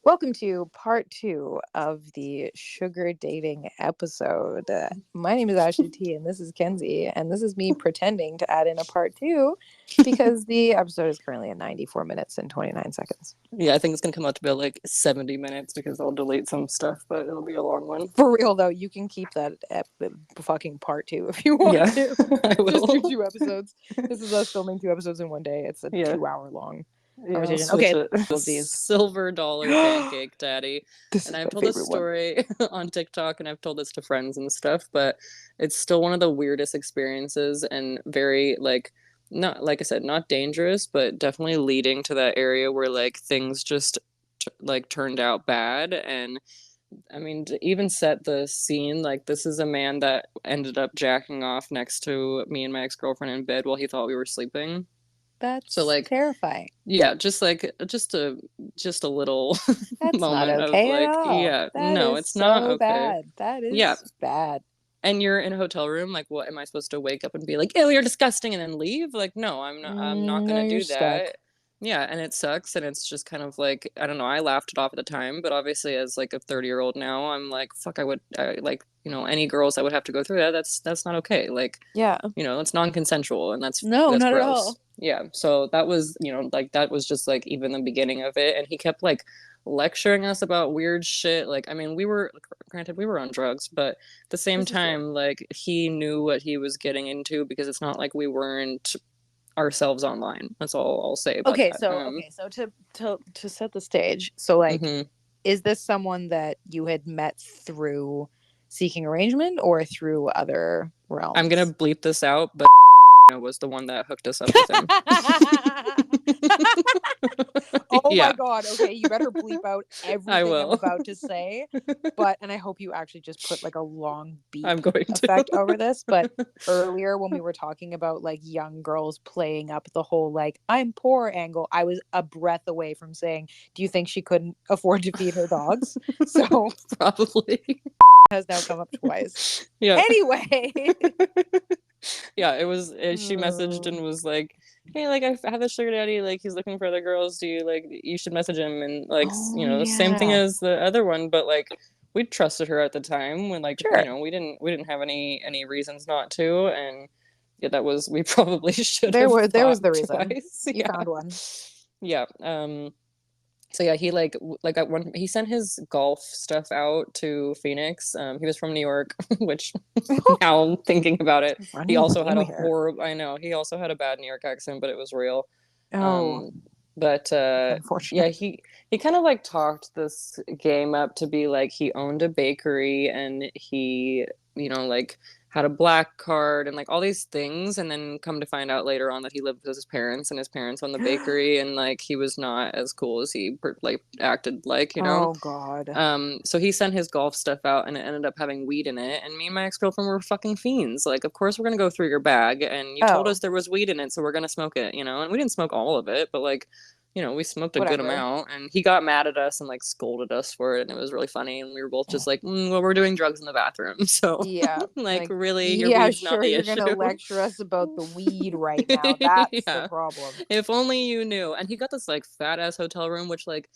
Welcome to part two of the sugar dating episode. My name is Ashley T, and this is Kenzie, and this is me pretending to add in a part two because the episode is currently at 94 minutes and 29 seconds. Yeah, I think it's gonna come out to be like 70 minutes because I'll delete some stuff, but it'll be a long one. For real, though, you can keep that fucking part two if you want Yeah, to. I Just do will. two episodes. This is us filming two episodes in one day. It's a Yeah, 2 hour long yeah, I'll conversation. switch Okay, it. all The of these. silver dollar pancake daddy. This And is I've my told this favorite one. story on TikTok and I've told this to friends and stuff, but it's still one of the weirdest experiences and very like not like I said, not dangerous, but definitely leading to that area where like things just like turned out bad. And I mean, to even set the scene, like this is a man that ended up jacking off next to me and my ex-girlfriend in bed while he thought we were sleeping. So That's like, terrifying. yeah, just a little That's not moment of okay at like, all. yeah, That no, is it's not so okay. bad. That Yeah. is bad. And you're in a hotel room, like what am I supposed to wake up and be like, "Oh, you're disgusting," and then leave? Like, no, I'm not No, gonna you're do stuck. that. Yeah, and it sucks and it's just kind of like I don't know, I laughed it off at the time, but obviously as like a 30-year-old now, I'm like, fuck, like, any girls that would have to go through that, that's not okay. Like, Yeah. it's non-consensual and No, that's not at gross. all. Yeah, so that was, like that was just like even the beginning of it, and he kept like lecturing us about weird shit. Like, I mean, we were granted we were on drugs, but at the same This is true. time, like he knew what he was getting into because it's not like we weren't ourselves online. That's all I'll say about Okay, that. so to set the stage. So like, Mhm. is this someone that you had met through seeking arrangement or through other I'm gonna realms? bleep this out, but was the one that hooked us up with him. Oh my Yeah, God. Okay, you better bleep out I everything I'm will. about to say. And I hope you actually just put like a long I'm beep going to. effect over this. But earlier, when we were talking about like young girls playing up the whole like, I'm poor angle, I was a breath away from saying, do you think she couldn't afford to feed her dogs? So Probably. has now come up twice. Yeah. Anyway. Yeah, it was she messaged Oh, and was like, "Hey, like I have a sugar daddy, like he's looking for other girls. Do you like you should message him?" And like, oh the same thing yeah. as the other one, but like we trusted her at the time when like, Sure. we didn't have any reasons not to. And yeah, that was we probably should There have was the thought reason. twice. You Yeah. found one. Yeah. So yeah, he like at one he sent his golf stuff out to Phoenix. He was from New York, which now thinking about it, he Running also had theme a here. horrible I know, he also had a bad New York accent, but it was real. Oh, Um but yeah, unfortunate. he kind of like talked this game up to be like he owned a bakery and he, like had a black card and like all these things, and then come to find out later on that he lived with his parents and his parents owned the bakery, and like he was not as cool as he like acted like. Oh God. So he sent his golf stuff out and it ended up having weed in it, and me and my ex-girlfriend were fucking fiends. Like, of course we're gonna go through your bag, and you told Oh, us there was weed in it, so we're gonna smoke it. And we didn't smoke all of it, but like, we smoked a good whatever. amount, and he got mad at us and like scolded us for it, and it was really funny, and we were both just like, well, we're doing drugs in the bathroom, so Yeah. like, Like, really, your yeah, weed's not sure, the you're gonna issue. lecture us about the weed right now. That's the Yeah, problem. if only you knew. And he got this like fat ass hotel room, which like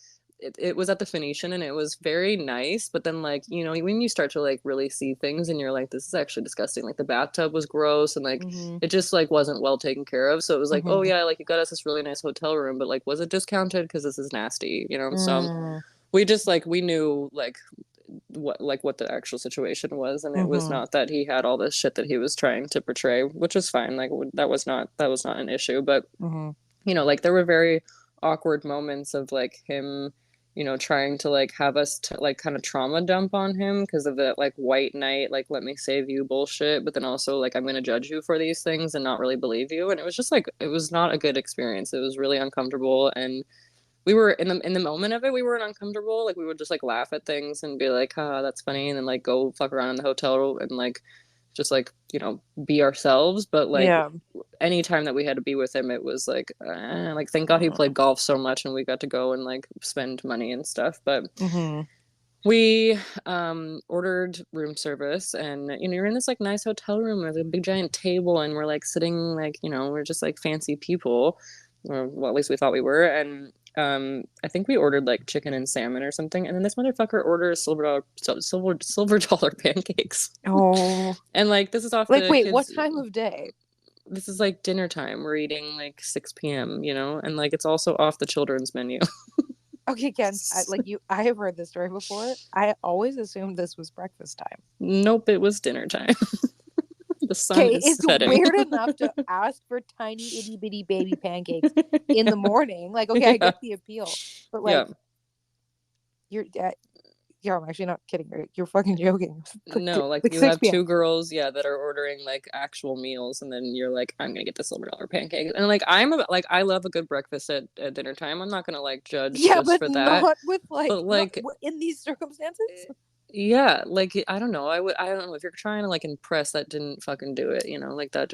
it was at the Phoenician, and it was very nice, but then like, when you start to like really see things and you're like, this is actually disgusting. Like the bathtub was gross, and like Mm-hmm. it just like wasn't well taken care of. So it was like, oh Mm-hmm. yeah, like you got us this really nice hotel room, but like was it discounted because this is nasty. So Mm. we just like we knew like what the actual situation was, and it was Mm-hmm. not that he had all this shit that he was trying to portray, which was fine. Like that was not an issue. But Mm-hmm. like there were very awkward moments of like him, trying to like have us like kind of trauma dump on him because of that like white knight, like let me save you bullshit, but then also like I'm gonna judge you for these things and not really believe you. And it was just like it was not a good experience. It was really uncomfortable, and we were in the moment of it, we weren't uncomfortable. Like we would just like laugh at things and be like, that's funny, and then like go fuck around in the hotel and like just like be ourselves. But like Yeah. anytime that we had to be with him, it was like thank God he played golf so much and we got to go and like spend money and stuff. But Mm-hmm. we ordered room service, and you're in this like nice hotel room with a big giant table, and we're like sitting like we're just like fancy people, or well, at least we thought we were. And I think we ordered like chicken and salmon or something, and then this motherfucker orders silver dollar pancakes. Oh, And like this is off like the wait, what kids. time of day? This is like dinner time. We're eating like 6 p.m. And like it's also off the children's menu. Okay, Ken, I have heard this story before. I always assumed this was breakfast time. Nope, it was dinner time. The sun Okay, is it's setting. weird enough to ask for tiny itty bitty baby pancakes in the morning. Like, okay, I Yeah, get the appeal, but yeah. like, you're, yeah, I'm actually not kidding. You're fucking joking. No, like Like you have 6 p.m. two girls, yeah, that are ordering like actual meals, and then you're like, I'm gonna get the silver dollar pancake, and like I love a good breakfast at dinner time. I'm not gonna like judge Yeah, just but for that, not with but not like in these circumstances. yeah, like I don't know. I don't know if you're trying to like impress, that didn't fucking do it, like that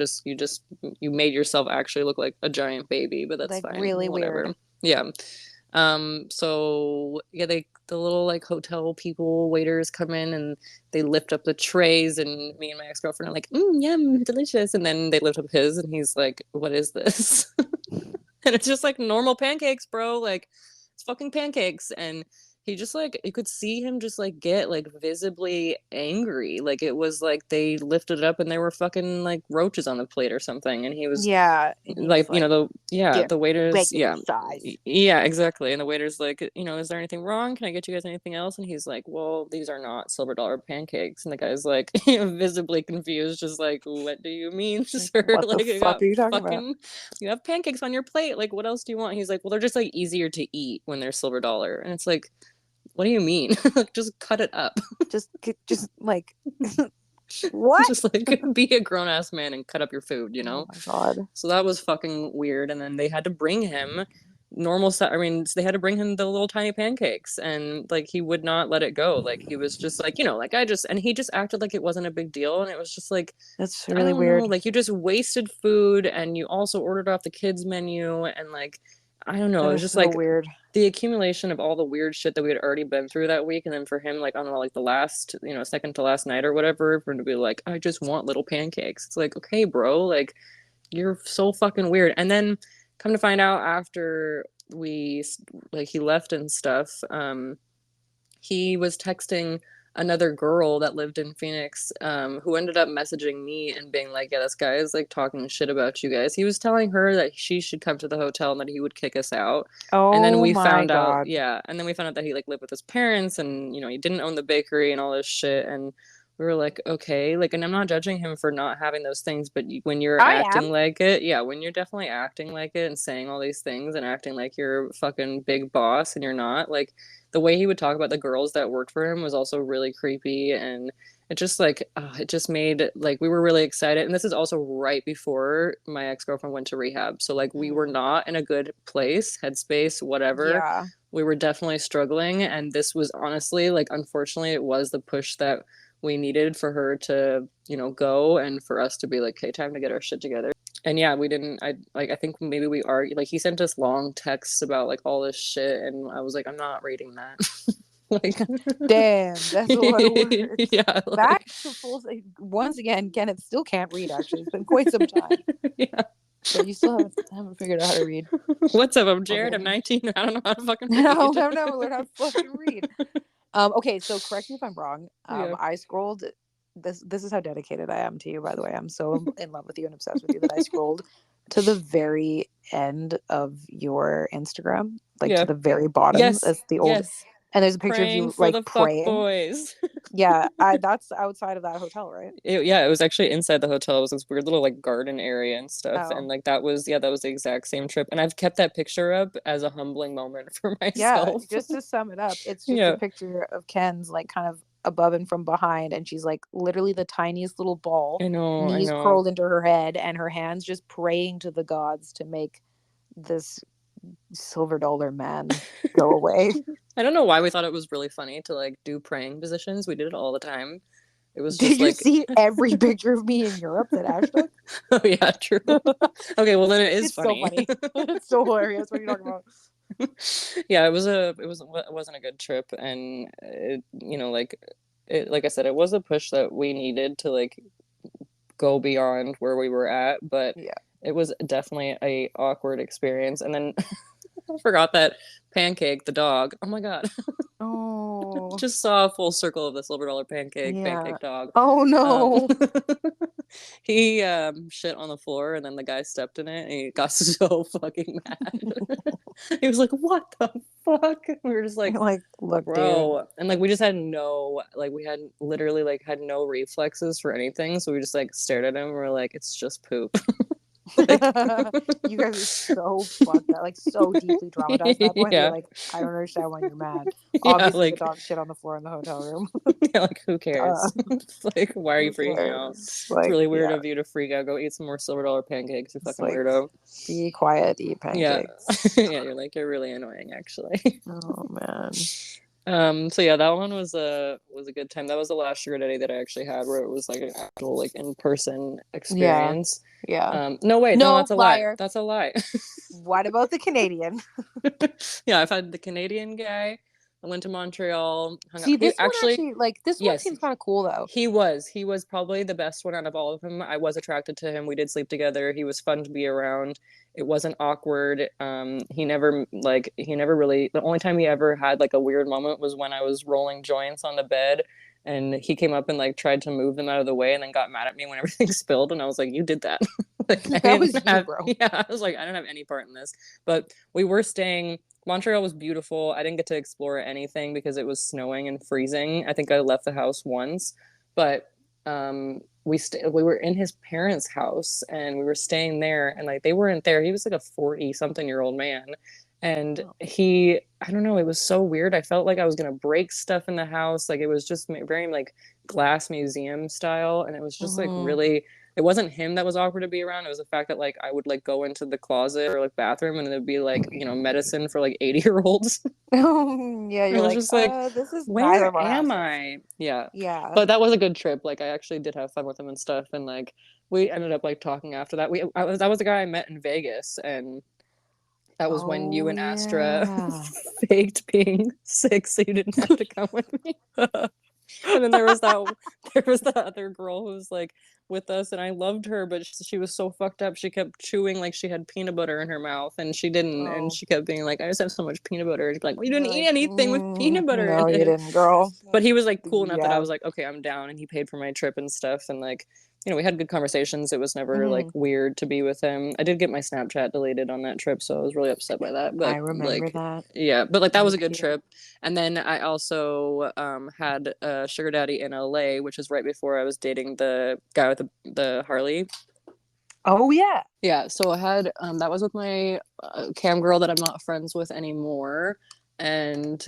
you made yourself actually look like a giant baby, but that's Like fine. really Whatever. weird. Yeah. So yeah, the little like hotel people, waiters come in and they lift up the trays, and me and my ex-girlfriend are like, yum, delicious. And then they lift up his and he's like, what is this? And it's just like normal pancakes, bro. Like it's fucking pancakes. And he just like, you could see him just like get like visibly angry. Like it was like they lifted it up and there were fucking like roaches on the plate or something. And he was Yeah, and he like, was like, yeah, yeah, the waiters, regular yeah. size. Yeah, exactly. And the waiter's like, is there anything wrong? Can I get you guys anything else? And he's like, well, these are not silver dollar pancakes. And the guy's like, visibly confused, just like, what do you mean, Like, sir? what the Like, fuck are you talking about? you have pancakes on your plate. Like, what else do you want? He's like, well, they're just like easier to eat when they're silver dollar. And it's like, what do you mean? Just cut it up. Just like what? Just like be a grown ass man and cut up your food, Oh my god. So that was fucking weird. And then they had to bring him normal stuff. I mean, they had to bring him the little tiny pancakes, and like he would not let it go. Like he was just like, like and he just acted like it wasn't a big deal. And it was just like, That's I really don't know, weird. like you just wasted food and you also ordered off the kids' menu. And like, I don't know, That it was is just so like weird. the accumulation of all the weird shit that we had already been through that week. And then for him, like on like the last, second to last night or whatever, for him to be like, I just want little pancakes. It's like, okay, bro, like you're so fucking weird. And then come to find out after we like he left and stuff, he was texting another girl that lived in Phoenix, who ended up messaging me and being like, yeah, this guy is like talking shit about you guys. He was telling her that she should come to the hotel and that he would kick us out. And then Oh we my found out, god. yeah, and then we found out that he like lived with his parents, and he didn't own the bakery and all this shit. And we were like, okay, like, and I'm not judging him for not having those things, but when you're I am. acting like it, yeah, when you're definitely acting like it and saying all these things and acting like you're fucking big boss and you're not, like, the way he would talk about the girls that worked for him was also really creepy. And it just like, it just made like, we were really excited. And this is also right before my ex-girlfriend went to rehab. So like, we were not in a good place, headspace, whatever. Yeah. We were definitely struggling. And this was honestly, like, unfortunately, it was the push that we needed for her to, go, and for us to be like, okay, time to get our shit together. And yeah, we didn't, I think maybe we argued, like he sent us long texts about like all this shit, and I was like, I'm not reading that. Like, Damn, that's a lot of words. yeah, Back like, to full. Once again, Kenneth still can't read. Actually, it's been quite some time. yeah. So you still haven't figured out how to read. What's up? I'm Jared. Okay. I'm 19. I don't know how to fucking No, read. I've never learned how to fucking read. Okay, so correct me if I'm wrong. Yeah. I scrolled. This is how dedicated I am to you, by the way. I'm so in love with you and obsessed with you that I scrolled to the very end of your Instagram, like Yeah. to the very bottom. Yes. That's the old. Yes. And there's a picture of Praying you for like the fuck praying. boys. Yeah, that's outside of that hotel, right? Yeah, it was actually inside the hotel. It was this weird little like garden area and stuff. Oh, And like that was the exact same trip. And I've kept that picture up as a humbling moment for yeah. myself. Just to sum it up, it's just a Yeah. picture of Ken's like kind of above and from behind, and she's like literally the tiniest little ball, I know, I knees know. curled into her head, and her hands just praying to the gods to make this silver dollar man go away. I don't know why we thought it was really funny to like do praying positions. We did it all the time. It was Did just you like, see every picture of me in Europe that Ash took? oh yeah, true. Okay, well then it is It's funny. so funny. It's so hilarious. What are you talking about? Yeah, it wasn't a good trip, and like I said, it was a push that we needed to like go beyond where we were at, but Yeah. it was definitely a awkward experience. And then I forgot that Pancake, the dog. Oh my God. Oh, Just saw a full circle of the $silver pancake, yeah. pancake dog. Oh Um, no. he shit on the floor and then the guy stepped in it and he got so fucking mad. He was like, "What the fuck?" And we were just like, Like, look, dude. "Bro," and like we just had no like we had literally like had no reflexes for anything, so we just like stared at him and we're like, "It's just poop." Like, You guys are so fucked up, like so deeply traumatized at that point. You're yeah, like, I don't understand why you're mad. yeah, Obviously, the like dog shit on the floor in the hotel room. yeah, like who cares? uh, It's like, why are you who freaking out? cares? It's Like, really weird yeah, of you to freak out. Go eat some more $silver pancakes, you it's fucking like, weirdo. be quiet, eat Yeah, pancakes. yeah, you're really annoying actually. Oh man. So yeah, that one was a good time. That was the last sugar daddy that I actually had where it was like an actual like in person Yeah, experience. yeah. No wait, no, No, that's a lie. liar. That's a lie. What about the Canadian? Yeah, I've had the Canadian guy. I went to Montreal, hung out. See, He this one actually, actually, like, this one yes, seems kind of cool though. he was probably the best one out of all of them. I was attracted to him. We did sleep together. He was fun to be around. It wasn't awkward. He never really, the only time he ever had like a weird moment was when I was rolling joints on the bed and he came up and like tried to move them out of the way and then got mad at me when everything spilled and I was like, "You did that." Like I That didn't was you, have, bro. yeah, I was like, I didn't have any part in this. But we were staying, Montreal was beautiful. I didn't get to explore anything because it was snowing and freezing. I think I left the house once, but we were in his parents' house and we were staying there and like they weren't there. He was like a 40 something year old man. And Oh. I don't know, it was so weird. I felt like I was gonna break stuff in the house. Like it was just very like glass museum style. And it was just like Mhm. really, it wasn't him that was awkward to be around. It was the fact that like I would like go into the closet or like bathroom and there'd be like, medicine for like 80-year-olds. Yeah, It you're was like, just like, this is neither where of our am houses. I? Yeah. Yeah. But that was a good trip. Like I actually did have fun with him and stuff. And like we ended up like talking after that. That was the guy I met in Vegas and that was when you Oh and Astra yeah. faked being sick so you didn't have to come with me. And then there was that other girl who was like with us and I loved her but she was so fucked up. She kept chewing like she had peanut butter in her mouth and she didn't, and Oh, she kept being like, "I just have so much peanut butter." And she'd be like, "Well, you you're didn't eat like, anything with peanut butter no, in you it." didn't, girl. But he was like cool enough that I Yeah. was like, "Okay, I'm down," and he paid for my trip and stuff and like, we had good conversations. It was never like Hmm. weird to be with him. I did get my Snapchat deleted on that trip, so I was really upset by that. I But remember like, that. yeah, but like that Me was a good too. trip. And then I also had a sugar daddy in LA, which is right before I was dating the guy with the Harley. Oh yeah. Yeah, so I had that was with my cam girl that I'm not friends with anymore, and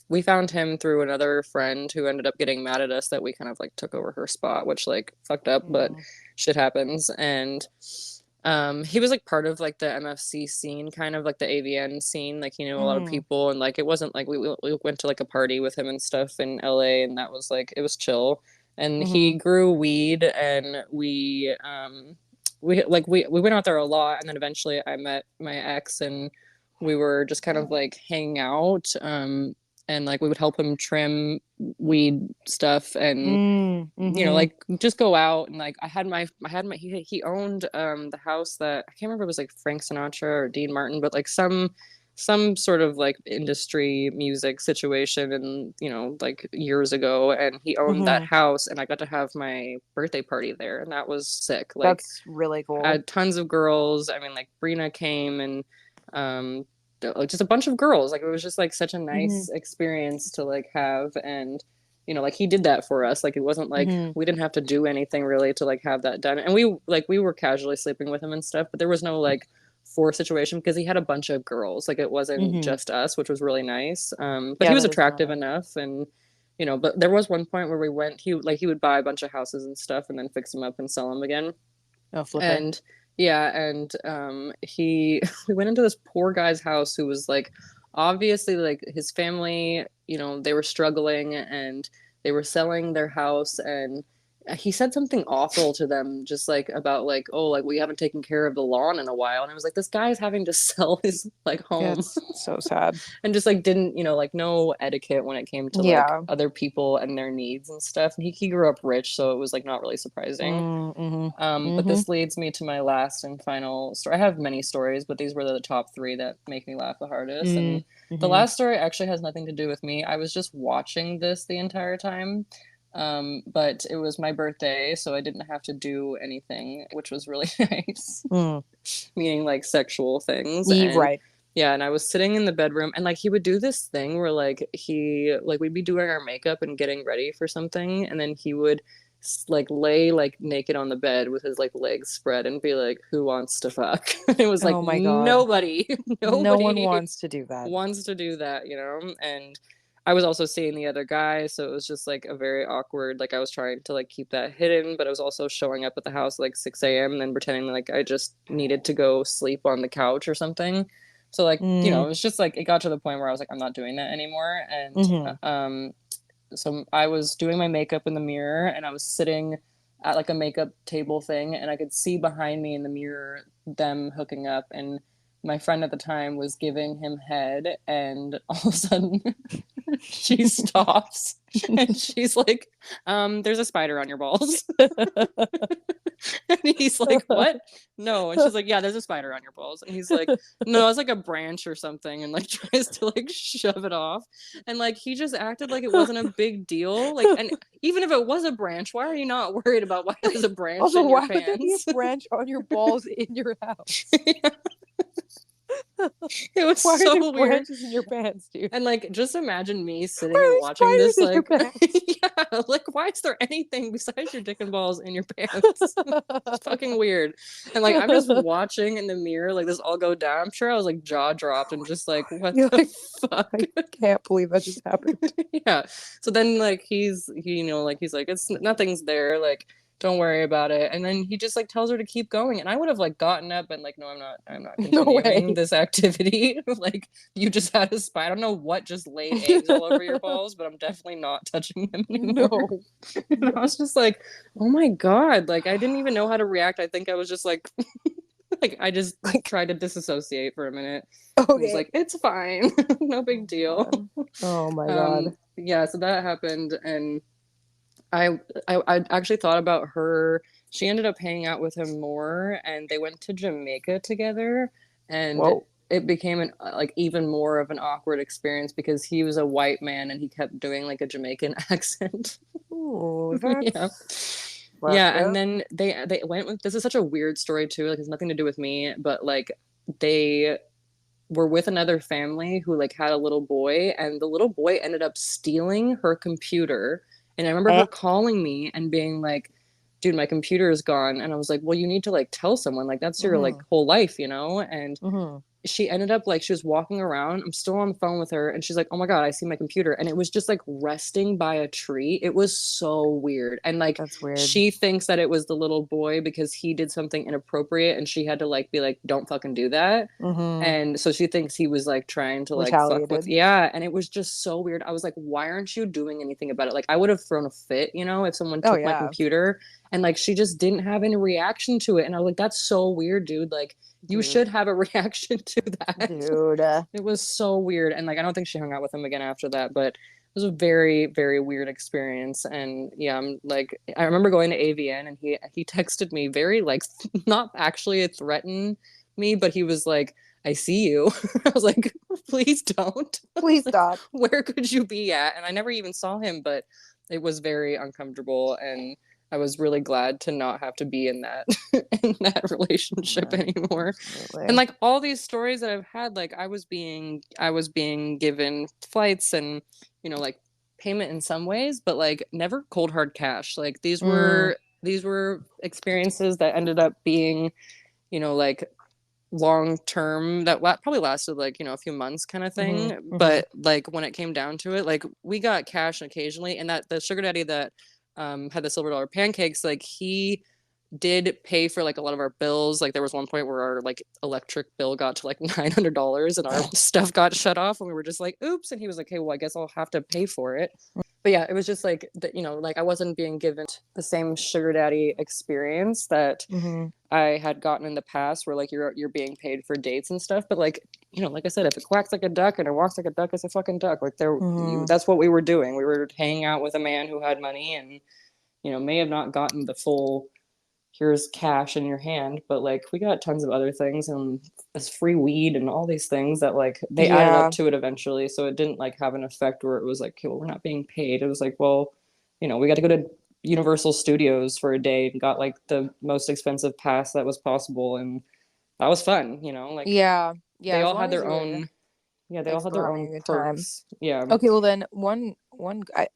we found him through another friend who ended up getting mad at us that we kind of like took over her spot, which like fucked up, but Mm. shit happens. And he was like part of like the MFC scene, kind of like the AVN scene. Like he knew a lot of Hmm. people, and like it wasn't like we went to like a party with him and stuff in LA, and that was like it was chill. And he Hmm. grew weed, and we went out there a lot, and then eventually I met my ex, and we were just kind of like hanging out. And like we would help him trim weed stuff and Mm. Hmm. like just go out and like I had my he owned the house that I can't remember if it was like Frank Sinatra or Dean Martin, but like some sort of like industry music situation and like years ago, and he owned that Hmm. house and I got to have my birthday party there and that was sick. Like That's really I cool. had tons of girls. I mean, like Brina came and um like just a bunch of girls. Like it was just like such a Hmm. nice experience to like have. And like he did that for us. Like it wasn't like Hmm. we didn't have to do anything really to like have that done. And we were casually sleeping with him and stuff, but there was no like forced situation because he had a bunch of girls. Like it wasn't Hmm. just us, which was really nice. But he Yeah, was that is really attractive nice. enough. And but there was one point where we went, he would buy a bunch of houses and stuff and then fix them up and sell them again. Oh, flip it. And yeah, and he we went into this poor guy's house who was like obviously like his family, they were struggling and they were selling their house, and he said something awful to them, just like about like, oh, like we haven't taken care of the lawn in a while, and I was like, this guy is having to sell his like Yeah, home. it's so sad. And just like didn't, like no etiquette when it came to like Yeah. other people and their needs and stuff. And he grew up rich, so it was like not really surprising. Mm-hmm. But Mm-hmm. this leads me to my last and final story. I have many stories, but these were the top three that make me laugh the hardest. And the Mm-hmm. last story actually has nothing to do with me. I was just watching this the entire time. But it was my birthday, so I didn't have to do anything, which was really nice. Mm. Meaning like sexual things. And Right. yeah, and I was sitting in the bedroom, and like he would do this thing where like we'd be doing our makeup and getting ready for something, and then he would like lay like naked on the bed with his like legs spread and be like, who wants to fuck? It was like Oh my God. nobody No one nobody wants to do that. wants to do that, and I was also seeing the other guy, so it was just like a very awkward, like I was trying to like keep that hidden, but I was also showing up at the house like 6 a.m. and then pretending like I just needed to go sleep on the couch or something. So like, Mm. it was just like it got to the point where I was like, I'm not doing that anymore. And Mm-hmm. so I was doing my makeup in the mirror, and I was sitting at like a makeup table thing, and I could see behind me in the mirror them hooking up, and my friend at the time was giving him head, and all of a sudden she stops and she's like, there's a spider on your balls. And he's like, what? No. And she's like, yeah, there's a spider on your balls. And he's like, no, it's like a branch or something, and like tries to like shove it off. And like he just acted like it wasn't a big deal. Like, and even if it was a branch, why are you not worried about why there's a branch Also, in your why would there be pants? a branch on your balls in your house? It was Why are so there weird. branches in your pants, dude? And like, just imagine me sitting Why and are watching there this, spiders in like, your pants? yeah, like, why is there anything besides your dick and balls in your pants? It's fucking weird. And like, I'm just watching in the mirror, like, this all go down. I'm sure I was like jaw dropped and just like, what You're the like, fuck? I can't believe that just happened. Yeah. So then, like, he's like, it's nothing's there. Like, don't worry about it. And then he just like tells her to keep going. And I would have like gotten up and like, no, I'm not No continuing way. this activity. Like, you just had a spy. I don't know what just laid eggs all over your balls, but I'm definitely not touching them anymore. No. And I was just like, oh my God. Like, I didn't even know how to react. I think I was just like, like, I just like tried to disassociate for a minute. I was Okay. like, it's fine. No big deal. Oh my God. Yeah, so that happened, and I actually thought about her. She ended up hanging out with him more, and they went to Jamaica together, and Whoa. it became an like even more of an awkward experience because he was a white man and he kept doing like a Jamaican accent. Ooh, Yeah. that's Yeah, and up. then they went with, this is such a weird story too, like it's nothing to do with me, but like they were with another family who like had a little boy, and the little boy ended up stealing her computer. And I remember her calling me and being like, dude, my computer is gone. And I was like, well, you need to like tell someone, like that's your like Mm-hmm. whole life, you know? And Mm-hmm. she ended up like, she was walking around, I'm still on the phone with her, and she's like, oh my God, I see my computer, and it was just like resting by a tree. It was so weird. And like That's weird. she thinks that it was the little boy because he did something inappropriate, and she had to like be like, don't fucking do that. Mm-hmm. And so she thinks he was like trying to like fuck with, Retaliated. yeah. And it was just so weird. I was like, why aren't you doing anything about it? Like, I would have thrown a fit, if someone Oh took my yeah, computer. And like she just didn't have any reaction to it, and I was like, that's so weird, dude. Like, you dude. should have a reaction to that. Dude. It was so weird. And like, I don't think she hung out with him again after that, but it was a very, very weird experience. And yeah, I'm like, I remember going to AVN, and he texted me very like, not actually a threaten me, but he was like, I see you. I was like, please don't. Please stop. Where could you be at? And I never even saw him, but it was very uncomfortable, and I was really glad to not have to be in that in that relationship anymore. Absolutely. And like all these stories that I've had, like I was being given flights and like payment in some ways, but like never cold hard cash. Like these were experiences that ended up being like long term, that probably lasted like a few months kind of thing. Mm-hmm. But like when it came down to it, like we got cash occasionally, and that the sugar daddy that had the silver dollar pancakes, like he did pay for like a lot of our bills. Like there was one point where our like electric bill got to like $900 and our stuff got shut off, and we were just like, oops. And he was like, hey, well, I guess I'll have to pay for it. But yeah, it was just like you know, like I wasn't being given the same sugar daddy experience that Mm-hmm. I had gotten in the past, where like you're being paid for dates and stuff. But like, you know, like I said, if it quacks like a duck and it walks like a duck, it's a fucking duck. Like Mm-hmm. that's what we were doing. We were hanging out with a man who had money, and you know, may have not gotten the full here's cash in your hand, but like we got tons of other things and this free weed and all these things that like they added up Yeah. to it eventually. So it didn't like have an effect where it was like, okay, well, we're not being paid. It was like, well, you know, we got to go to Universal Studios for a day and got like the most expensive pass that was possible, and that was fun, you know, like Yeah. Yeah. they As all had long as their you were own, yeah, they all had still their having own a good time. perks. Yeah. Okay, well then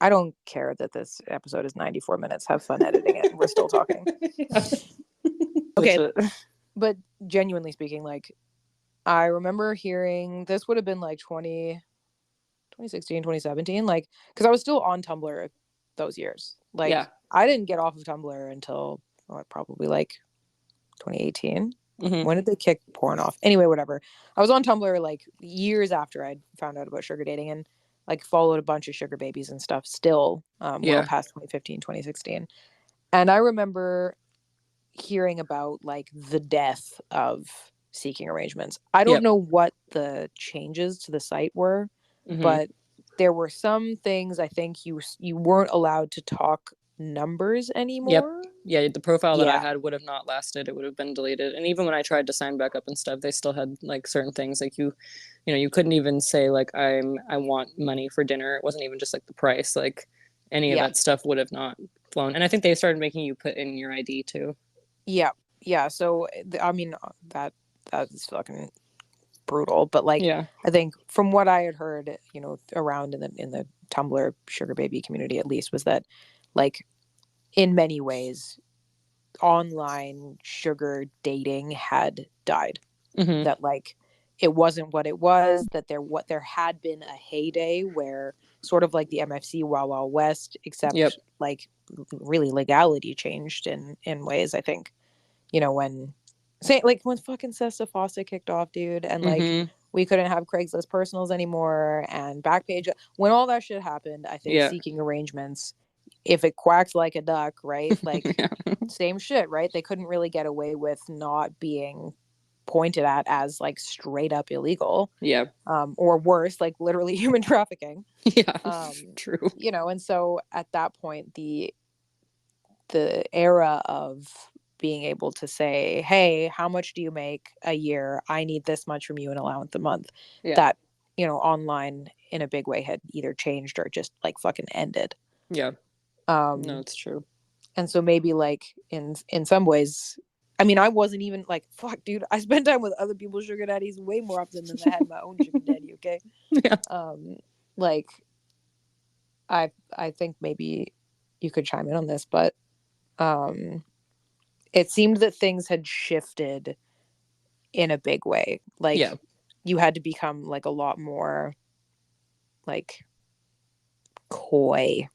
I don't care that this episode is 94 minutes. Have fun editing it. We're still talking. Yeah. Okay, Shit. but genuinely speaking, like I remember hearing this would have been like 2016, 2017, like because I was still on Tumblr those years. Yeah. Like I didn't get off of Tumblr until probably like 2018. Mm-hmm. When did they kick porn off? Anyway, whatever. I was on Tumblr like years after I'd found out about sugar dating and like followed a bunch of sugar babies and stuff still well Yeah. past 2015, 2016. And I remember hearing about like the death of seeking arrangements. I don't Yep. know what the changes to the site were, Mm-hmm. but there were some things I think you weren't allowed to talk numbers Yep. anymore. Yeah, the profile that I Yeah. had would have not lasted. It would have been deleted. And even when I tried to sign back up and stuff, they still had like certain things like you know, you couldn't even say like I want money for dinner. It wasn't even just like the price. Like any of Yeah. that stuff would have not flown. And I think they started making you put in your ID too. Yeah. Yeah. So I mean that is fucking brutal. But like Yeah. I think from what I had heard, around in the Tumblr sugar baby community at least, was that like in many ways online sugar dating had died. Mm-hmm. That like it wasn't what it was, that there had been a heyday where sort of like the MFC Wild Wild West, Yep. except like really legality changed in ways. I think when say like when fucking Sesta Fossa kicked off, dude, and like Mm-hmm. we couldn't have Craigslist personals anymore and Backpage. When all that shit happened, I think Yeah. seeking arrangements, if it quacks like a duck, right? Like Yeah. same shit, right? They couldn't really get away with not being pointed at as like straight up illegal, Yeah. or worse, like literally human trafficking. Yeah. Um, True. and so at that point, the era of being able to say, hey, how much do you make a year? I need this much from you, an allowance a month. Yeah. That, online in a big way had either changed or just like fucking ended. Yeah. No, Um, it's true. and so maybe like in some ways, I mean, I wasn't even like, fuck, dude, I spent time with other people's sugar daddies way more often than I had my own sugar daddy. Okay. Yeah. Um, like I think maybe you could chime in on this, but um it seemed that things had shifted in a big way. Yeah. Like you had to become like a lot more like coy,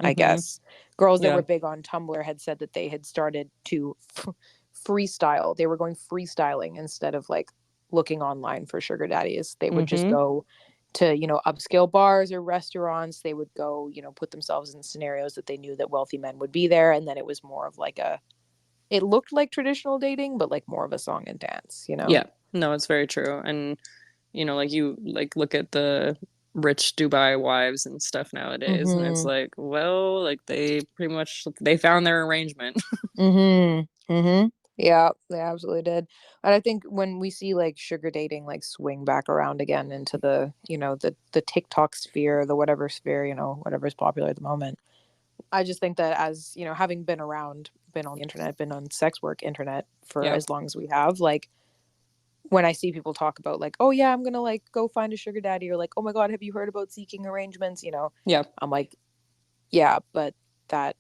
I Mm-hmm. guess. Girls that Yeah. were big on Tumblr had said that they had started to freestyle. They were going freestyling instead of like looking online for sugar daddies. They would just Mm-hmm. go to, upscale bars or restaurants. They would go, put themselves in scenarios that they knew that wealthy men would be there. And then it was more of like it looked like traditional dating, but like more of a song and dance. Yeah. No, it's very true. And you know, like you like look at the rich Dubai wives and stuff nowadays, and it's Mm-hmm. like, well, like they pretty much they found their arrangement. Mm-hmm. Mm-hmm. Yeah, they absolutely did. And I think when we see like sugar dating like swing back around again into the TikTok sphere, the whatever sphere, whatever's popular at the moment. I just think that as, having been around, been on the internet, been on sex work internet for Yeah. as long as we have, like when I see people talk about like, oh yeah, I'm gonna like go find a sugar daddy, or like, oh my God, have you heard about seeking arrangements? Yeah. I'm like, yeah, but that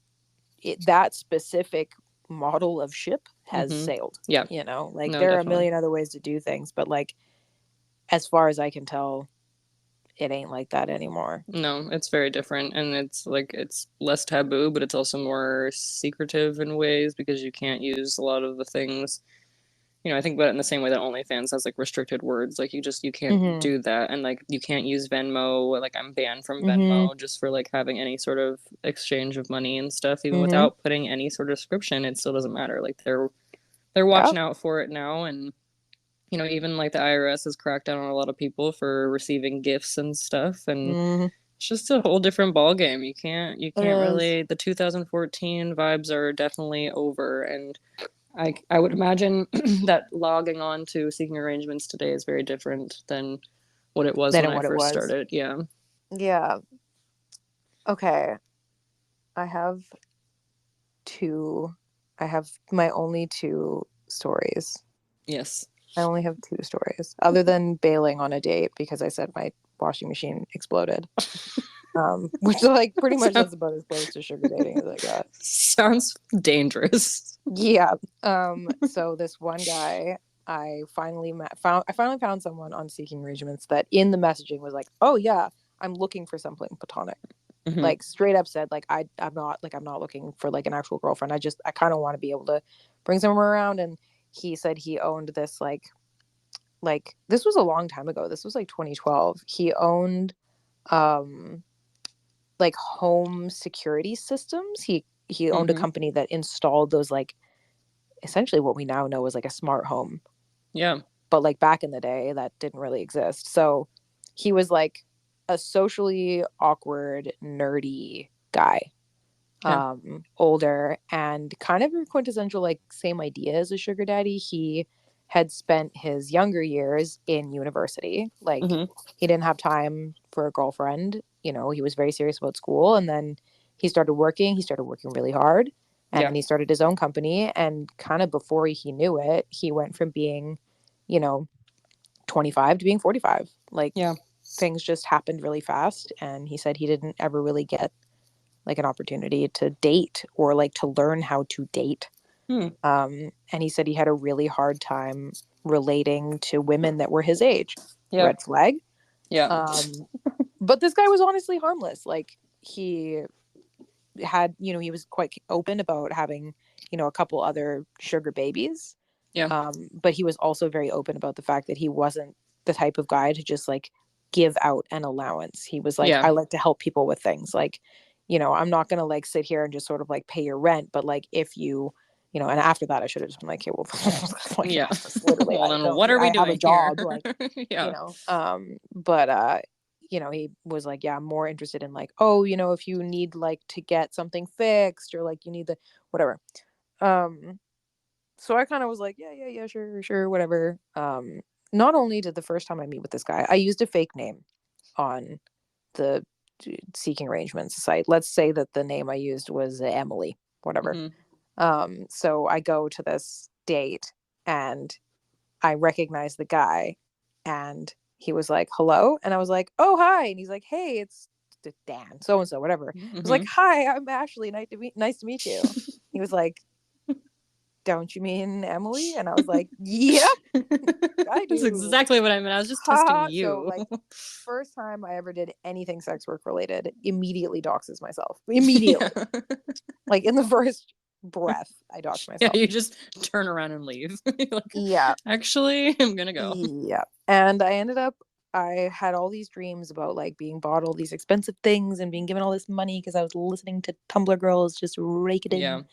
that specific model of ship has Mm-hmm. sailed. Yeah. Like No, there are a definitely. million other ways to do things, but like as far as I can tell, it ain't like that anymore. No, it's very different, and it's like it's less taboo, but it's also more secretive in ways because you can't use a lot of the things I think about it in the same way that OnlyFans has like restricted words. Like you can't Mm-hmm. do that, and like you can't use Venmo. Like I'm banned from Mm-hmm. Venmo just for like having any sort of exchange of money and stuff. Even Mm-hmm. without putting any sort of description, it still doesn't matter. Like they're Yeah. watching out for it now, and even like the IRS has cracked down on a lot of people for receiving gifts and stuff, and Mm-hmm. it's just a whole different ball game. It You can't is. really. The 2014 vibes are definitely over, and I would imagine that logging on to seeking arrangements today is very different than what it was Than when in I what it first was. started. Yeah. Yeah. Okay. I have two. I have my only two stories. Yes. I only have two stories, other than bailing on a date because I said my washing machine exploded. Which like pretty much So, that's about as close to sugar dating as I got. sounds dangerous. Yeah. So this one guy I finally found someone on Seeking Arrangements that in the messaging was like, "Oh yeah, I'm looking for something platonic." Mm-hmm. Like straight up said like I'm not looking for like an actual girlfriend. I kind of want to be able to bring someone around. And he said he owned this like this was a long time ago. This was like 2012. He owned um like home security systems. He owned a Mm-hmm. company that installed those like essentially what we now know as like a smart home. Yeah. But like back in the day that didn't really exist. So he was like a socially awkward, nerdy guy. Okay. Older and kind of a quintessential like same idea as a sugar daddy. He had spent his younger years in university. Like Mm-hmm. he didn't have time for a girlfriend. He was very serious about school, and then he started working really hard, and Yeah. then he started his own company. And kind of before he knew it, he went from being, you know 25 to being 45. Like Yeah. things just happened really fast, and he said he didn't ever really get like an opportunity to date or like to learn how to date. Hmm. And he said he had a really hard time relating to women that were his age. Yeah. Red flag. Yeah. Um, but this guy was honestly harmless. Like he had, he was quite open about having, a couple other sugar babies. Yeah. But he was also very open about the fact that he wasn't the type of guy to just like give out an allowance. He was like, Yeah. I like to help people with things. Like, I'm not gonna like sit here and just sort of like pay your rent, but like if you, and after that I should have just been like, hey, well, like, Yeah. literally, Well, I then don't, what are we I have a doing here? job, like, Yeah. but he was like, yeah, I'm more interested in like, oh, if you need like to get something fixed or like you need the whatever. Um, so I kind of was like, yeah, yeah, yeah, sure, sure, whatever. Not only did the first time I meet with this guy, I used a fake name on the seeking arrangements site. Let's say that the name I used was Emily, whatever. Mm-hmm. So I go to this date and I recognize the guy, and he was like, hello. And I was like, oh, hi. And he's like, hey, it's Dan, so and so, whatever. I was like, Mm-hmm. hi, I'm Ashley. Nice to meet you. He was like, don't you mean Emily? And I was like, yep, I That's do. exactly what I meant. I was just testing Ha. So you. like first time I ever did anything sex work related, immediately doxes myself. Yeah. Immediately. Like in the first breath, I dox Yeah, myself. you just turn around and leave. Like, Yeah. actually, I'm gonna go. Yeah. And I had all these dreams about like being bought all these expensive things and being given all this money because I was listening to Tumblr girls just rake it Yeah. in.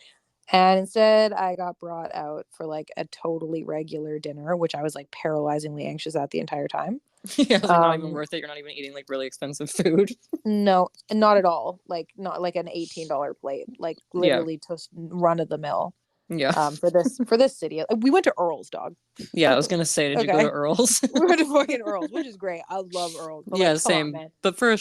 And instead, I got brought out for like a totally regular dinner, which I was like paralyzingly anxious at the entire time. Yeah, it's like not even Um, worth it. You're not even eating like really expensive food. no, not at all. Like not like an $18 plate, like Yeah. literally just run of the mill. Yeah. For this city, we went to Earl's, dog. Yeah, I was gonna say, did you go to Okay, Earl's? we went to fucking Earl's, which is great. I love Earl's, but Yeah, like, come on, same. man. But for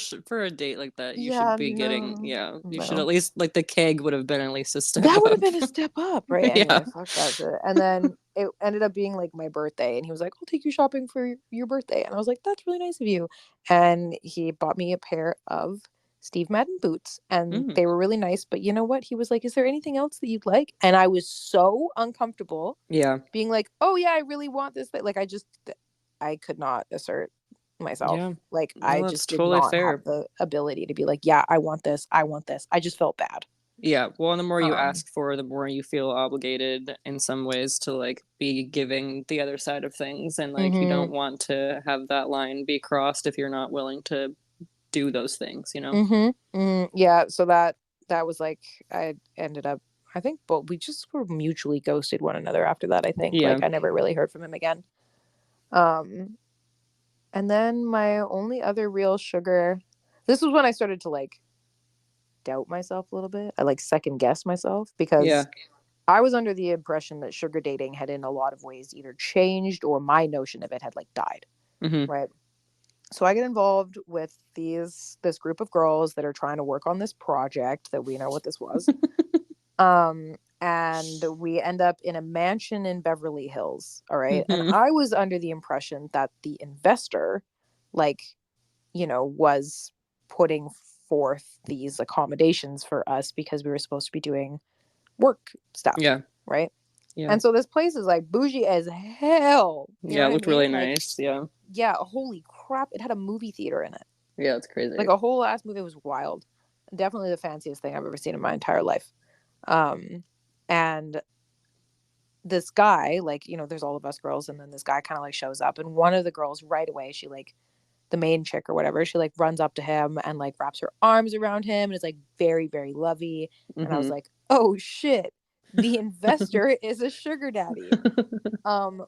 a date like that, you should Yeah, be getting, no, yeah, you should at no. least like the keg would have been at least a step That would have up. been a step up, right? Yeah. Anyway, fuck that shit. And then it ended up being like my birthday, and he was like, "I'll take you shopping for your birthday," and I was like, "That's really nice of you." And he bought me a pair of Steve Madden boots, and Mm. they were really nice. But you know what? He was like, "Is there anything else that you'd like?" And I was so uncomfortable Yeah. being like, "Oh yeah, I really want this." Like I could not assert myself. Yeah. Like I No, that's just did totally not have fair. the ability to be like, "Yeah, I want this. I want this." I just felt bad. Yeah, well, and the more you Um, ask for, the more you feel obligated in some ways to like be giving the other side of things, and like you mm-hmm, don't want to have that line be crossed if you're not willing to do those things, you know? mm-hmm, yeah. So that was like I ended up. I think, but we just were mutually ghosted one another after that. I think Yeah. like I never really heard from him again. Um, and then my only other real sugar. This was when I started to like doubt myself a little bit. I like second guess myself Yeah. because I was under the impression that sugar dating had in a lot of ways either changed or my notion of it had like died, Mm-hmm. right? So I get involved with this group of girls that are trying to work on this project that we know what this was. And we end up in a mansion in Beverly Hills, all right? And Mm-hmm. I was under the impression that the investor like, was putting forth these accommodations for us because we were supposed to be doing work stuff, Yeah. right? Yeah. And so this place is like bougie as hell. You know Yeah, it what I looked really mean? Like, nice. Yeah. yeah, holy crap. It had a movie theater in it. Yeah, it's Like crazy. a whole ass movie. It was wild. Definitely the fanciest thing I've ever seen in my entire life. Um, and this guy, like, there's all of us girls, and then this guy kind of like shows up, and one of the girls right away, she like the main chick or whatever, she like runs up to him and like wraps her arms around him and is like very, very lovey. And I was Mm-hmm. like, oh shit, the investor is a sugar daddy.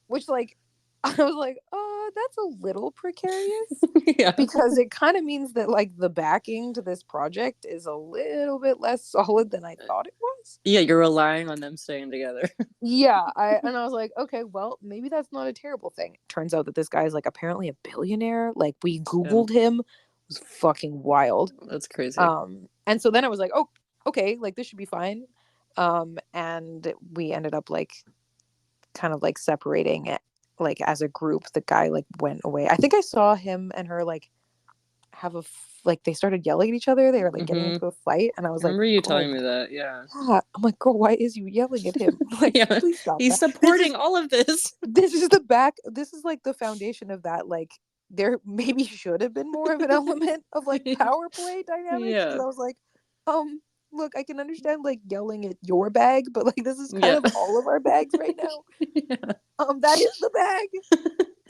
Which like I was like, oh, that's a little precarious Yeah. because it kind of means that like the backing to this project is a little bit less solid than I thought it was. Yeah, you're relying on them staying together. Yeah, I was like, okay, well, maybe that's not a terrible thing. Turns out that this guy is like apparently a billionaire. Like we Yeah. Googled him. It was fucking wild. That's crazy. And so then I was like, oh, okay, like this should be fine. And we ended up like kind of like separating it like as a group. The guy like went away. I think I saw him and her like have like they started yelling at each other. They were like getting Mm-hmm. into a fight, and I was I like, remember you girl, telling me that. Yeah. yeah. I'm like, girl, why is you yelling at him? Like, Yeah. please stop He's that. This is supporting all of this. this is the back. This is like the foundation of that. Like, there maybe should have been more of an element of like power play dynamics because Yeah. I was like, um, look, I can understand like yelling at your bag, but like this is kind Yeah. of all of our bags right now. Yeah. That is the bag.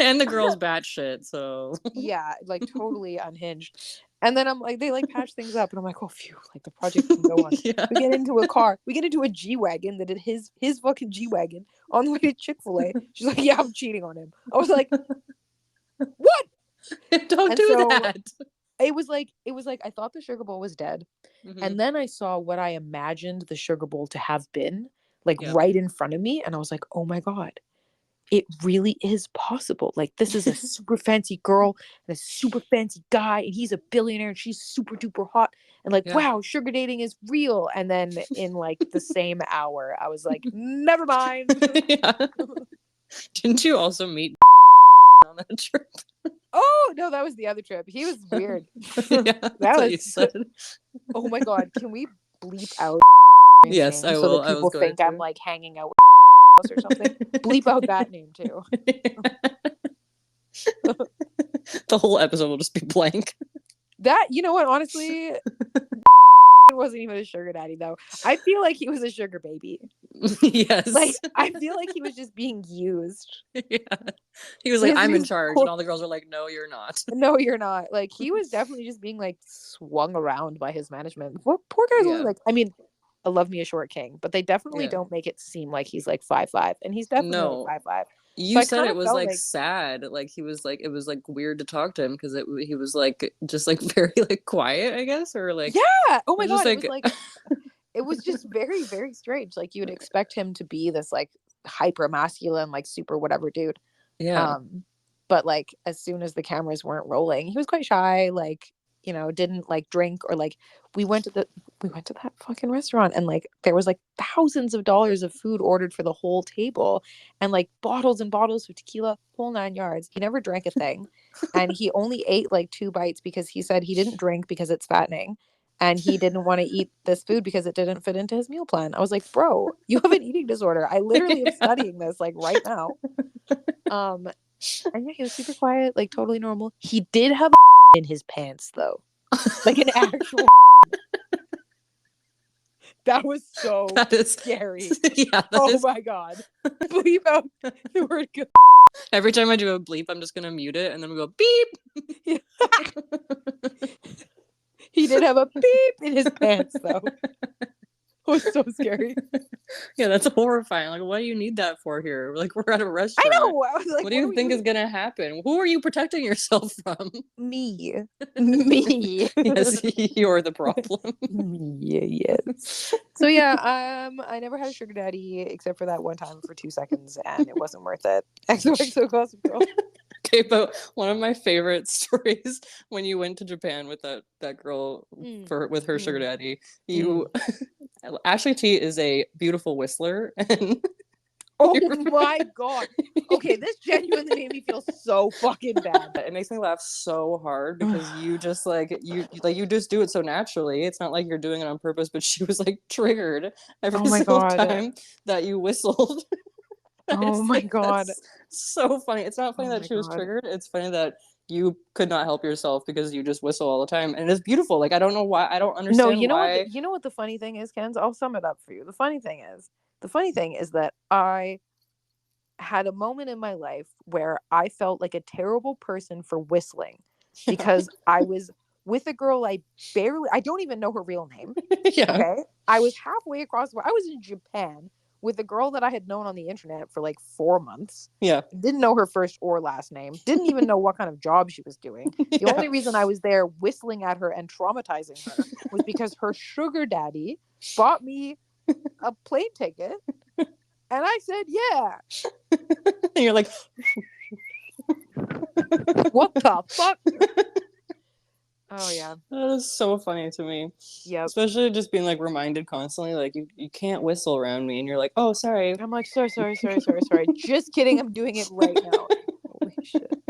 And the girl's batshit, so Yeah, like totally unhinged. And then I'm like, they like patch things up, and I'm like, oh phew, like the project can go on. yeah. We get into a car, we get into a G wagon that is his fucking G wagon on the way to Chick-fil-A. She's like, yeah, I'm cheating on him. I was like, what? Don't And do so that. it was like I thought the sugar bowl was dead, Mm-hmm. and then I saw what I imagined the sugar bowl to have been, like Yeah. right in front of me, and I was like, oh my god, it really is possible. Like this is a super fancy girl and a super fancy guy, and he's a billionaire and she's super duper hot. And like, Yeah. wow, sugar dating is real. And then in like the same hour, I was like, never mind. Yeah. Didn't you also meet on that trip? Oh no, that was the other trip. He was weird. Yeah, That that's what you was said. oh my god. Can we bleep out Yes, I name so will. that I was people going think I'm to. like hanging out with or something? Bleep out that name too. The whole episode will just be blank. That you know what, honestly, wasn't even a sugar daddy though. I feel like he was a sugar baby. Like Yes. I feel like he was just being used. Yeah. He was like, His I'm in his charge. And poor all the girls are like, no, you're not. no, you're not. Like he was definitely just being like swung around by his management. What poor guy's only Yeah. like I mean, I love me a short king, but they definitely Yeah. don't make it seem like he's like 5'5", and he's definitely like No. 5'5". So You I said kind it of was felt like like sad. Like he was like, it was like weird to talk to him because he was like, just like very like quiet, I guess. Or like, yeah. Oh it my was just god, like, it was just very very strange. Like you would expect him to be this like hyper masculine like super whatever dude. yeah. Um, but like as soon as the cameras weren't rolling, he was quite shy, like, didn't like drink or like we went to that fucking restaurant and like there was like thousands of dollars of food ordered for the whole table and like bottles and bottles of tequila, whole 9 yards. He never drank a thing. And he only ate like 2 bites because he said he didn't drink because it's fattening. And he didn't want to eat this food because it didn't fit into his meal plan. I was like, bro, you have an eating disorder. I literally am Yeah. studying this like right now. Um, and yeah, he was super quiet, like totally normal. He did have a in his pants though, like an actual. That was so That is scary. Yeah, my god. Bleep out the word go. Every time I do a bleep, I'm just gonna mute it and then we go beep. He did have a beep in his pants though. It was so scary. Yeah, that's horrifying. Like, what do you need that for here? Like, we're at a I restaurant. know. I was like, What do you think is gonna happen? Who are you protecting yourself from? Me. Yes, you're the problem. Yes. So yeah, I never had a sugar daddy except for that one time for 2 seconds, and it wasn't worth it. XOXO Gossip Girl. Okay, but one of my favorite stories when you went to Japan with that girl with her sugar daddy, Ashley T is a beautiful whistler, and oh my god. Okay, this genuinely made me feel so fucking bad. It makes me laugh so hard because you just you just do it so naturally. It's not like you're doing it on purpose, but she was like triggered every single time that you whistled. Oh my god. So funny. It's not funny that she was triggered. It's funny that you could not help yourself because you just whistle all the time, and it's beautiful. Like, I don't know why. I don't understand. No, you know why. what? You know what the funny thing is, Kenz? I'll sum it up for you. The funny thing is that I had a moment in my life where I felt like a terrible person for whistling because I was with a girl I don't even know her real name. Yeah. Okay. I was halfway across. I was in Japan with a girl that I had known on the internet for like 4 months. Yeah. Didn't know her first or last name. Didn't even know what kind of job she was doing. The only reason I was there whistling at her and traumatizing her was because her sugar daddy bought me a plane ticket. And I said, yeah. And you're like, what the fuck? Oh, yeah. That is so funny to me. Yeah. Especially just being like reminded constantly, like, you can't whistle around me. And you're like, oh, sorry. I'm like, sorry. Just kidding. I'm doing it right now. Holy shit.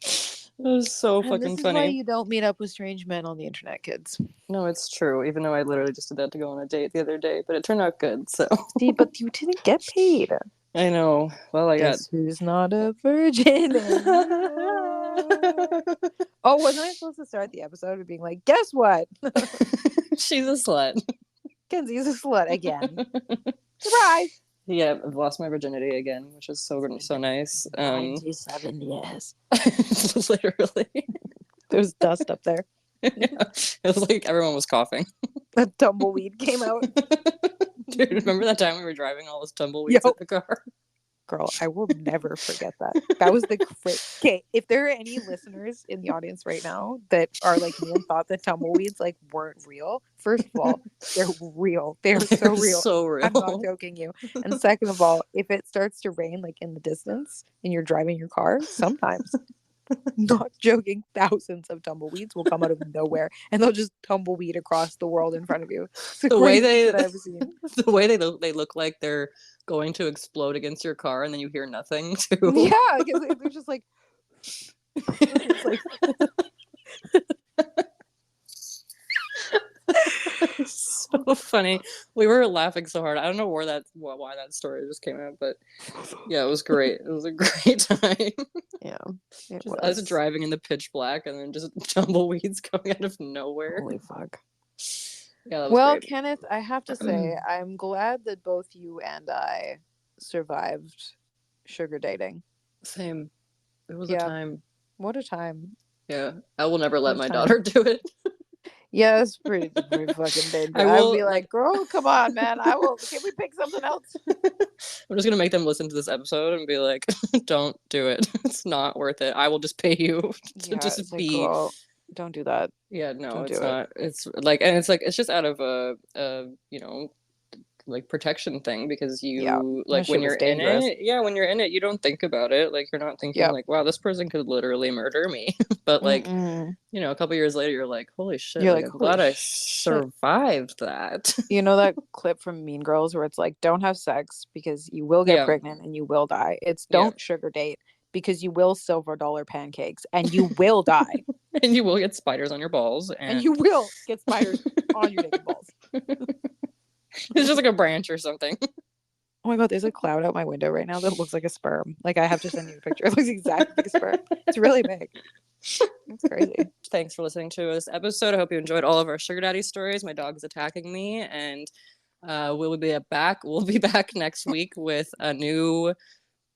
It was so fucking funny. This is why you don't meet up with strange men on the internet, kids. No, it's true. Even though I literally just did that to go on a date the other day, but it turned out good. So. See, but you didn't get paid. I know. Well, I Guess who's not a virgin anymore? Oh, wasn't I supposed to start the episode with being like, guess what? She's a slut. Kenzie's a slut again. Surprise! Yeah, I've lost my virginity again, which is so nice. 97 years. Literally. There's dust up there. Yeah. It was like everyone was coughing. A tumbleweed came out. Dude, remember that time we were driving all those tumbleweeds in the car? Girl, I will never forget that. That was the okay. If there are any listeners in the audience right now that are like me and thought that tumbleweeds like weren't real, first of all, they're real. They're so real. So real. I'm not joking you. And second of all, if it starts to rain like in the distance and you're driving your car, sometimes, not joking, thousands of tumbleweeds will come out of nowhere and they'll just tumbleweed across the world in front of you. The way they look like they're going to explode against your car, and then you hear nothing too. Yeah, because they're just like, it's like so funny. We were laughing so hard. I don't know why that story just came out, but yeah, it was great. It was a great time. Yeah, I was driving in the pitch black, and then just tumbleweeds coming out of nowhere. Holy fuck. Yeah, well, great. Kenneth, I have to say, I'm glad that both you and I survived sugar dating. Same. It was a time. What a time. Yeah, I will never let my daughter do it. Yeah, it's pretty fucking dangerous. I will be like, girl, come on, man. Can we pick something else? I'm just gonna make them listen to this episode and be like, don't do it. It's not worth it. I will just pay you to just be. Like, girl, don't do that. Yeah, no, it's not. It's like, and it's like, it's just out of a like protection thing, because you like when you're in it, you don't think about it. Like, you're not thinking like, wow, this person could literally murder me. But like, a couple years later, you're like, holy shit, you're like, I'm glad I survived that. You know that clip from Mean Girls where it's like, don't have sex because you will get pregnant and you will die. It's don't sugar date because you will silver dollar pancakes and you will die. And you will get spiders on your balls. And you will get spiders on your naked balls. It's just like a branch or something. Oh my God, there's a cloud out my window right now that looks like a sperm. Like, I have to send you a picture. It looks exactly like a sperm. It's really big. It's crazy. Thanks for listening to this episode. I hope you enjoyed all of our sugar daddy stories. My dog's attacking me, and we'll be back. We'll be back next week with a new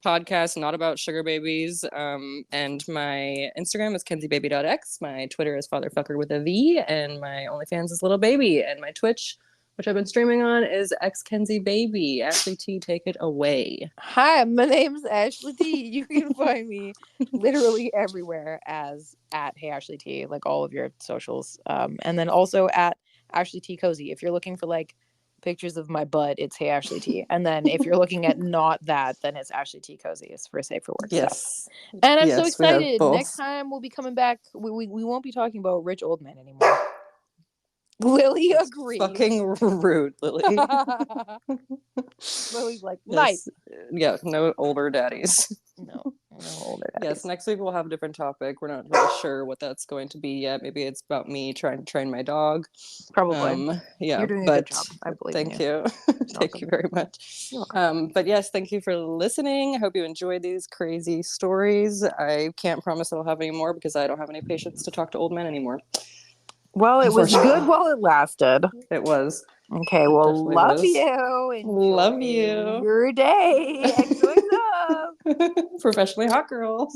podcast, not about sugar babies. And my Instagram is kenziebaby.x. My Twitter is fatherfucker with a V, and my OnlyFans is little baby, and my Twitch, which I've been streaming on, is xkenziebaby. Ashley T, take it away. Hi, my name's Ashley T. You can find me literally everywhere as at Hey Ashley T, like all of your socials. And then also at Ashley T Cozy. If you're looking for like pictures of my butt, it's Hey Ashley T. And then if you're looking at not that, then it's Ashley T Cozy. It's for safe for work stuff. And I'm so excited. Next time we'll be coming back. We won't be talking about rich old men anymore. Lily agrees. Fucking rude, Lily. Lily's like, nice. Yeah, no older daddies. No older daddies. Yes, next week we'll have a different topic. We're not really sure what that's going to be yet. Maybe it's about me trying to train my dog. Probably. Yeah, you're doing a good job. I believe thank in you. Thank you very much. But yes, thank you for listening. I hope you enjoyed these crazy stories. I can't promise I'll have any more because I don't have any patience to talk to old men anymore. Well, it was good while it lasted. It was. Okay, well, love you. Love you. Your day. XOXO. Professionally hot girls.